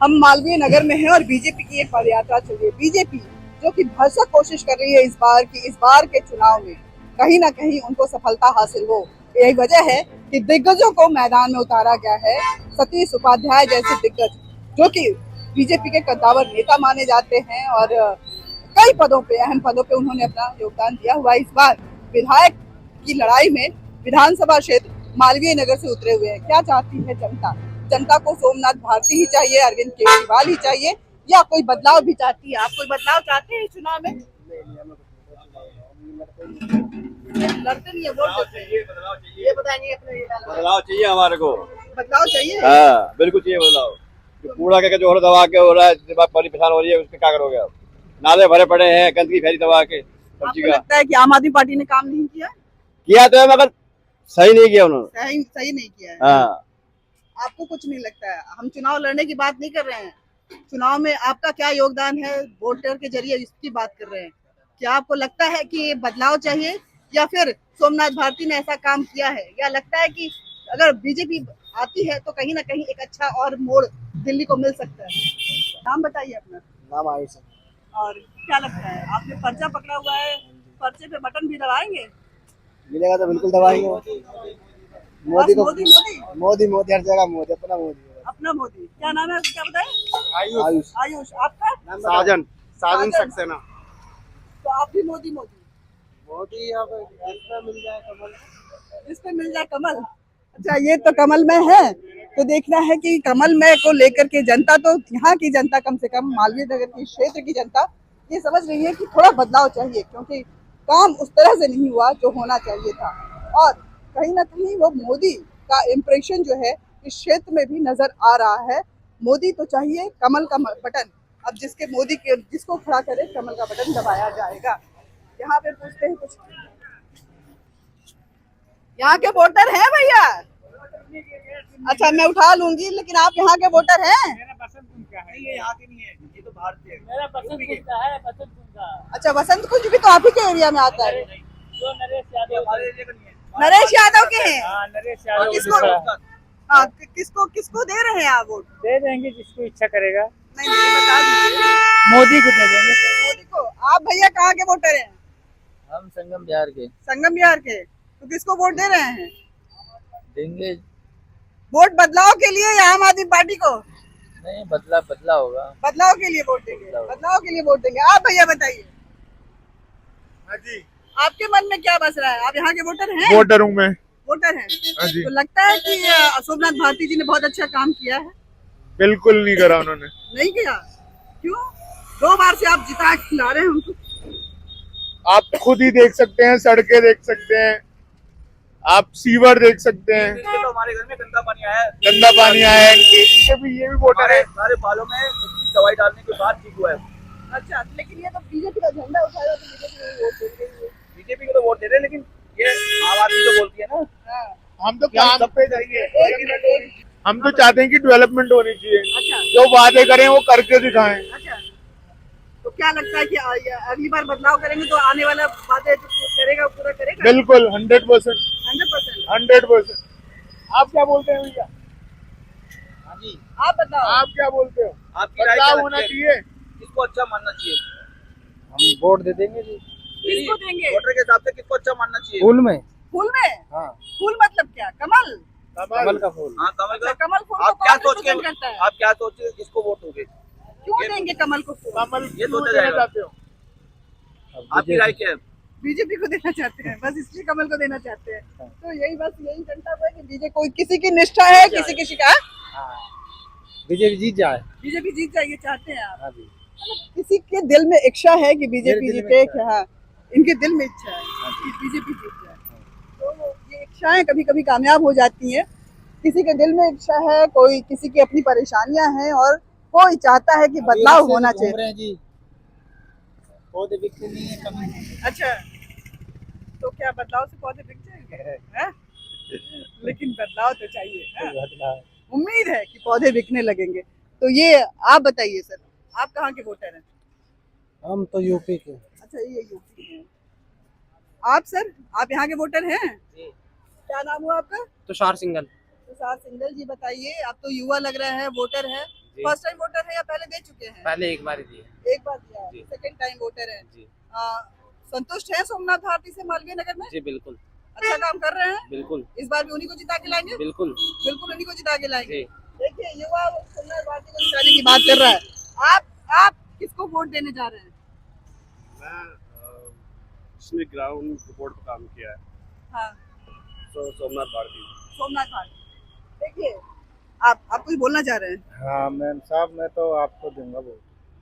हम मालवीय नगर में हैं और बीजेपी की एक पदयात्रा चल रही है। बीजेपी जो कि भरसक कोशिश कर रही है इस बार के चुनाव में कहीं ना कहीं उनको सफलता हासिल हो। यही वजह है कि दिग्गजों को मैदान में उतारा गया है। सतीश उपाध्याय जैसे दिग्गज जो कि बीजेपी के कद्दावर नेता माने जाते हैं और कई पदों पे, अहम पदों पे उन्होंने अपना योगदान दिया हुआ। इस बार विधायक की लड़ाई में विधानसभा क्षेत्र मालवीय नगर से उतरे हुए हैं। क्या चाहती है जनता? जनता को सोमनाथ भारती ही चाहिए, अरविंद केजरीवाल ही चाहिए, या कोई बदलाव भी चाहती है? आप कोई बदलाव चाहते हैं इस चुनाव में? लड़ते नहीं है, वोट देते हैं। ये बताएंगे अपने। बदलाव चाहिए हमारे को। बदलाव चाहिए? हाँ बिल्कुल चाहिए बदलाव। जो कूड़ा के जो दबा के हो रहा है, जिससे बात बड़ी परेशान हो रही है, उसके क्या करोगे आप? नाले भरे पड़े हैं, गंदगी फैली दबा के सब्जी आपको का। लगता है कि आम आदमी पार्टी ने काम नहीं किया? किया तो है मगर सही नहीं किया उन्होंने। सही नहीं किया है। हाँ। आपको कुछ नहीं लगता है? हम चुनाव लड़ने की बात नहीं कर रहे हैं, चुनाव में आपका क्या योगदान है वोटर के जरिए, इसकी बात कर रहे हैं। क्या आपको लगता है कि बदलाव चाहिए, या फिर सोमनाथ भारती ने ऐसा काम किया है, या लगता है कि अगर बीजेपी आती है तो कहीं ना कहीं एक अच्छा और मोड़ दिल्ली को मिल सकता है? नाम बताइए अपना। नाम आयुष है। और क्या लगता है, आपने पर्चा पकड़ा हुआ है, पर्चे पे बटन भी दबाएंगे? मिलेगा तो बिल्कुल दबाएंगे। मोदी को मोदी मोदी मोदी मोदी हर जगह मोदी, अपना मोदी। अपना मोदी। क्या नाम है, क्या बताए? आयुष। आयुष। आपका? साजन साजन सक्सेना। तो आप भी मोदी मोदी? मोदी अब जिसमें मिल जाए कमल। जिस पे मिल जाए कमल। अच्छा, ये तो कमल में है, तो देखना है कि कमल में को लेकर के जनता, तो यहाँ की जनता, कम से कम मालवीय नगर की क्षेत्र की जनता ये समझ रही है कि थोड़ा बदलाव चाहिए, क्योंकि काम उस तरह से नहीं हुआ जो होना चाहिए था। और कहीं ना कहीं वो मोदी का इम्प्रेशन जो है इस क्षेत्र में भी नजर आ रहा है। मोदी तो चाहिए, कमल का बटन अब जिसके मोदी के जिसको खड़ा करे, कमल का बटन दबाया जाएगा। यहाँ पे पूछते हैं कुछ, यहाँ के वोटर हैं भैया? अच्छा, मैं उठा लूंगी, लेकिन आप यहाँ के वोटर हैं? मेरा पसंद उनका है, ये यहाँ के नहीं है, ये तो भारतीय है। मेरा पसंद उनका है, पसंद उनका। अच्छा, वसंत कुंज भी तो आप ही के एरिया में आता है? जो नरेश यादव, हमारे एरिया का नहीं है। नरेश यादव के हैं? हाँ नरेश यादव। किसको किसको दे रहे हैं आप वोट? दे देंगे जिसको इच्छा करेगा। नहीं, बता दीजिए। मोदी को दे देंगे। मोदी को। आप भैया कहाँ के वोटर हैं? हम संगम बिहार के। संगम बिहार के। तो किसको वोट दे रहे हैं? देंगे। वोट बदलाव के लिए या आम आदमी पार्टी को? नहीं, बदला होगा। बदलाव के लिए वोट देंगे। बदलाव के लिए वोट देंगे। आप भैया बताइए। हाँ जी। आपके मन में क्या बस रहा है? आप यहाँ के वोटर हैं? वोटर हूँ मैं। वोटर हैं? हाँ जी। तो लगता है कि सोमनाथ भारती जी ने बहुत अच्छा काम किया है? बिल्कुल नहीं करा उन्होंने। नहीं किया? क्यों? 2 बार से आप जिता के खिला रहे हैं उनको। आप खुद ही देख सकते हैं, सड़कें देख सकते हैं, आप सीवर देख सकते हैं। तो हमारे घर में गंदा पानी आया है। गंदा पानी आया है, इनके भी, ये भी वोटर है। सारे बालों में दवाई डालने के बाद ठीक हुआ है। अच्छा, लेकिन ये तो बीजेपी का झंडा उठाया, तो बीजेपी को वोट देंगे। बीजेपी को तो वोट दे रहे हैं, लेकिन ये आम आदमी तो बोलती है ना। हाँ। हम तो हम काम सब पे जाएंगे। हम तो चाहते हैं कि डेवलपमेंट होनी चाहिए। अच्छा। जो वादे करें वो करके दिखाएं। अच्छा, तो क्या लगता है कि अगली बार बदलाव करेंगे तो आने वाला वादे जो करेगा वो पूरा करेगा? बिल्कुल 100%। 100%। 100%। आप क्या बोलते हैं भैया? हाँ जी। आप बताओ। आप क्या बोलते हो? आपकी राय क्या बदलाव लगती होना है? चाहिए। किसको अच्छा मानना चाहिए? हम वोट दे देंगे जी। किसको देंगे? वोटर के हिसाब से किसको अच्छा मानना चाहिए? फूल में। फूल में? हाँ। फूल मतलब क्या? कमल? कमल का फूल। हाँ कमल अच्छा, का। कमल फूल आप को क्या कौन सोच के पसंद करता है? आप क्या सोच के किसको वोट दोगे? क्यों देंगे कमल को फूल? कमल ये क्यों सोचा देना जाएगा। चाहते हो? आपकी राय क्या है? बीजेपी को देना चाहते हैं, बस इसलिए कमल को देना चाहते हैं। तो यही बस यही जनता को है कि बीजेपी, कोई किसी की निष्ठा है, किसी किसी का। बीजेपी जीत जाए। बीजेपी जीत जाइए चाहते हैं आप? हाँ जी। मतलब किसी के दिल में इच्छा है कि बीजेपी मेरे दिल में जीते। इच्छा है। हाँ, इनके दिल में इच्छा है कि बीजेपी जीत जाए। तो ये इच्छाएं कभी कभी कामयाब हो जाती हैं। किसी के दिल में इच्छा है, कोई किसी की अपनी परेशानियां हैं, और कोई चाहता है कि बदलाव होना चाहिए। जी पौधे बिकते नहीं है, कमी है। अच्छा, तो क्या बदलाव से पौधे बिक जाएंगे? हैं? लेकिन बदलाव तो चाहिए, हैं? उम्मीद है कि पौधे बिकने लगेंगे। तो ये आप बताइए सर, आप कहाँ के वोटर हैं? हम तो यूपी के। अच्छा, ये यूपी के हैं। आप सर, आप यहाँ के वोटर हैं? क्या नाम हुआ आपका? तुषार सिंघल। तुषार सिंघल जी, बताइए, आप तो युवा लग रहे हैं, वोटर हैं, फर्स्ट टाइम वोटर है या पहले दे चुके हैं? पहले एक बार ही दिए। एक बार दिया, जी। सेकंड टाइम वोटर है। जी संतुष्ट है सोमनाथ भारती से मालवीय नगर में? जी बिल्कुल अच्छा काम कर रहे हैं? बिल्कुल इस बार भी उन्हीं को जिता के लाएंगे? बिल्कुल बिल्कुल उन्हीं को जिता के लाएंगे। जी। देखिए युवा सोमनाथ भारती को जिताने की बात कर रहा है। आप किसको वोट देने जा रहे हैं? मैं इसने ग्राउंड रिपोर्ट पर काम किया है, हाँ, तो सोमनाथ भारती। सोमनाथ भारती। देखिए आप कुछ बोलना चाह रहे हैं? हाँ मैम साहब, मैं तो आपको दूंगा वोट।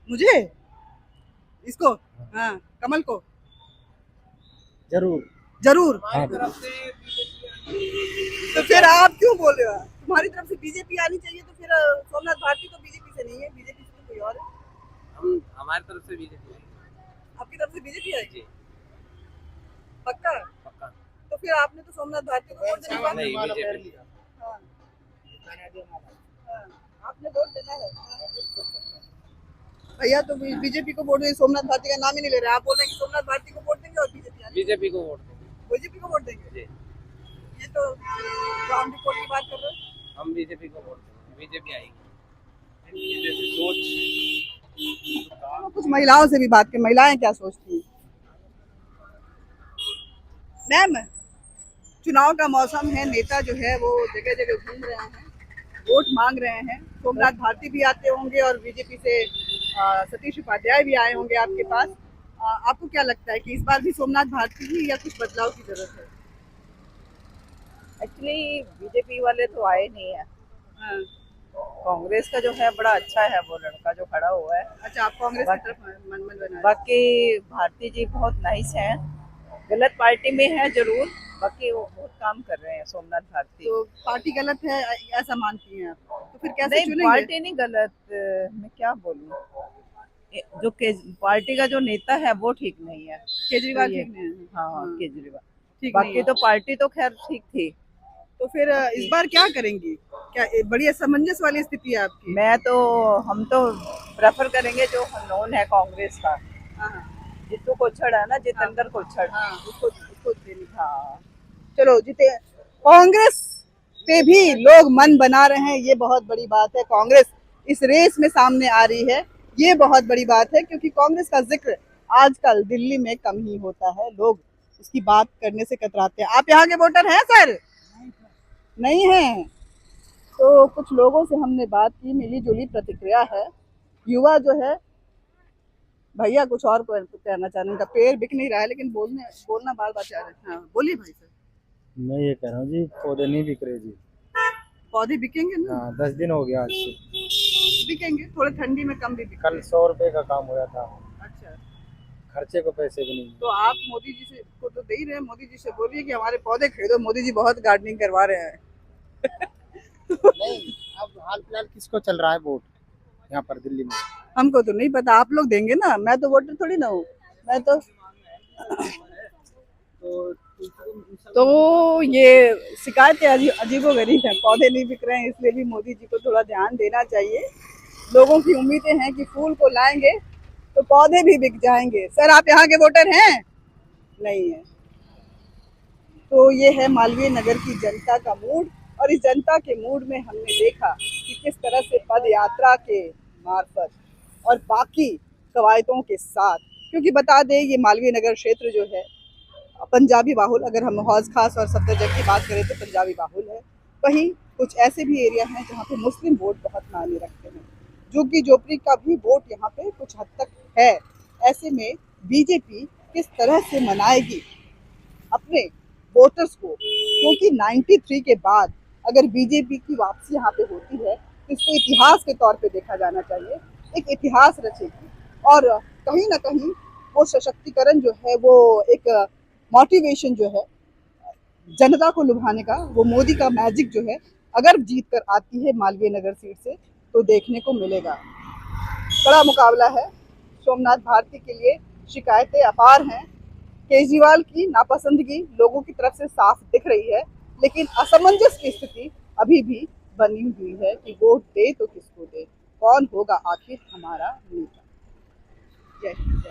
मुझे इसको, हाँ कमल को जरूर। जरूर। हाँ तो फिर आप क्यों बोल रहे हो? तुम्हारी तरफ से बीजेपी आनी चाहिए, तो फिर सोमनाथ भारती तो बीजेपी से नहीं है, बीजेपी से तो कोई और है। हम हमारी तरफ से बीजेपी आपकी तरफ से बीजेपी आएगी? जी पक्का? पक्का तो फिर आपने तो सोमनाथ भारती को वोट देना नहीं बीजेपी हाँ। हाँ, आपने वोट देना है। भैया तो बीजेपी को वोट देंगे, सोमनाथ भारती का नाम ही नहीं ले रहे। आप बोल रहे हैं कि सोमनाथ भारती को वोट देंगे और बीजेपी को वोट देंगे। बीजेपी को वोट देंगे। जी ये तो ग्राउंड रिपोर्ट की बात कर रहे हैं। हम बीजेपी को वोट देंगे, बीजेपी आएगी। जैसी सोच चलो कुछ महिलाओं से भी बात करें, महिलाएं क्या सोचती हैं। मैम, चुनाव का मौसम है, नेता जो है वो जगह जगह घूम रहे हैं, वोट मांग रहे हैं। सोमनाथ भारती भी आते होंगे और बीजेपी से सतीश उपाध्याय भी आए होंगे आपके पास। आपको क्या लगता है कि इस बार भी सोमनाथ भारती ही या कुछ बदलाव की जरूरत है? एक्चुअली बीजेपी वाले तो आए नहीं है। हाँ। कांग्रेस का जो है बड़ा अच्छा है, वो लड़का जो खड़ा हुआ है। अच्छा, आप कांग्रेस की तरफ मन बना रहे हैं। बाकी भारती जी बहुत नाइस हैं, गलत पार्टी में है जरूर, बाकी वो बहुत काम कर रहे हैं सोमनाथ भारती। तो पार्टी गलत है ऐसा मानती हैं आप? तो फिर कैसे नहीं चुनेंगे? पार्टी नहीं गलत, मैं क्या बोलूं, जो पार्टी का जो नेता है वो ठीक नहीं है। केजरीवाल तो ये- ठीक नहीं है। हाँ हाँ, केजरीवाल। ठीक नहीं बाकी है। तो पार्टी तो खैर ठीक थी। तो फिर इस बार क्या करेंगी? क्या बड़ी असमंजस वाली स्थिति है आपकी? हम तो प्रेफर करेंगे जो नोन है कांग्रेस का, हाँ जितू कोच्छड़ है ना, जितेंद्र कोच्छड़। हाँ, उसको देनी। हाँ चलो जीते। कांग्रेस पे भी लोग मन बना रहे हैं, ये बहुत बड़ी बात है। कांग्रेस इस रेस में सामने आ रही है, ये बहुत बड़ी बात है, क्योंकि कांग्रेस का जिक्र आजकल दिल्ली में कम ही होता है, लोग उसकी बात करने से कतराते हैं। आप यहाँ के वोटर हैं सर? नहीं है। तो कुछ लोगों से हमने बात की, मिली जुली प्रतिक्रिया है। युवा जो है, भैया कुछ और कहना चाह रहे हैं, उनका पेड़ बिक नहीं रहा है लेकिन बोलना बार बार चाह रहे हैं। हाँ बोलिए भाई सर। मैं ये कह रहा हूँ जी, पौधे नहीं बिक रहे जी। पौधे बिकेंगे ना? हाँ 10 दिन हो गया आज से। बिकेंगे, थोड़े ठंडी में कम भी बिकेंगे। कल 100 रुपए का काम हुआ था, अच्छा, खर्चे को पैसे भी नहीं। तो आप मोदी जी से को तो दे ही रहे हैं, मोदी जी से बोलिए कि हमारे पौधे खरीदो, मोदी जी बहुत गार्डनिंग करवा रहे हैं। नहीं, अब हाल फिलहाल किसको चल रहा है वोट यहाँ पर दिल्ली में? हमको तो नहीं पता, आप लोग देंगे ना, मैं तो वोटर थोड़ी ना हूँ। मैं तो ये शिकायतें अजीबो गरीब हैं। पौधे नहीं बिक रहे हैं, इसलिए भी मोदी जी को थोड़ा ध्यान देना चाहिए। लोगों की उम्मीदें हैं कि फूल को लाएंगे तो पौधे भी बिक जाएंगे। सर आप यहाँ के वोटर हैं? नहीं है। तो ये है मालवीय नगर की जनता का मूड, और इस जनता के मूड में हमने देखा कि किस तरह से पद यात्रा के मार्फत और बाकी कवायदों के साथ, क्योंकि बता दें ये मालवीय नगर क्षेत्र जो है पंजाबी बाहुल, अगर हम हौज खास और सफदरजंग की बात करें तो पंजाबी बाहुल है। वहीं कुछ ऐसे भी एरिया हैं जहाँ पे मुस्लिम वोट बहुत मायने रखते हैं, झुग्गी झोपड़ी का भी वोट यहाँ पे कुछ हद तक है। ऐसे में बीजेपी किस तरह से मनाएगी अपने वोटर्स को, क्योंकि 93 के बाद अगर बीजेपी की वापसी यहाँ पे होती है तो इसको इतिहास के तौर पे देखा जाना चाहिए, एक इतिहास रचेगी। और कहीं ना कहीं वो सशक्तिकरण जो है, वो एक मोटिवेशन जो है जनता को लुभाने का, वो मोदी का मैजिक जो है, अगर जीत कर आती है मालवीय नगर सीट से तो देखने को मिलेगा। बड़ा मुकाबला है। सोमनाथ भारती के लिए शिकायतें अपार हैं। केजरीवाल की नापसंदगी लोगों की तरफ से साफ दिख रही है, लेकिन असमंजस की स्थिति अभी भी बनी हुई है कि वोट दे तो किसको दे, कौन होगा आखिर हमारा नेता। जय हिंद।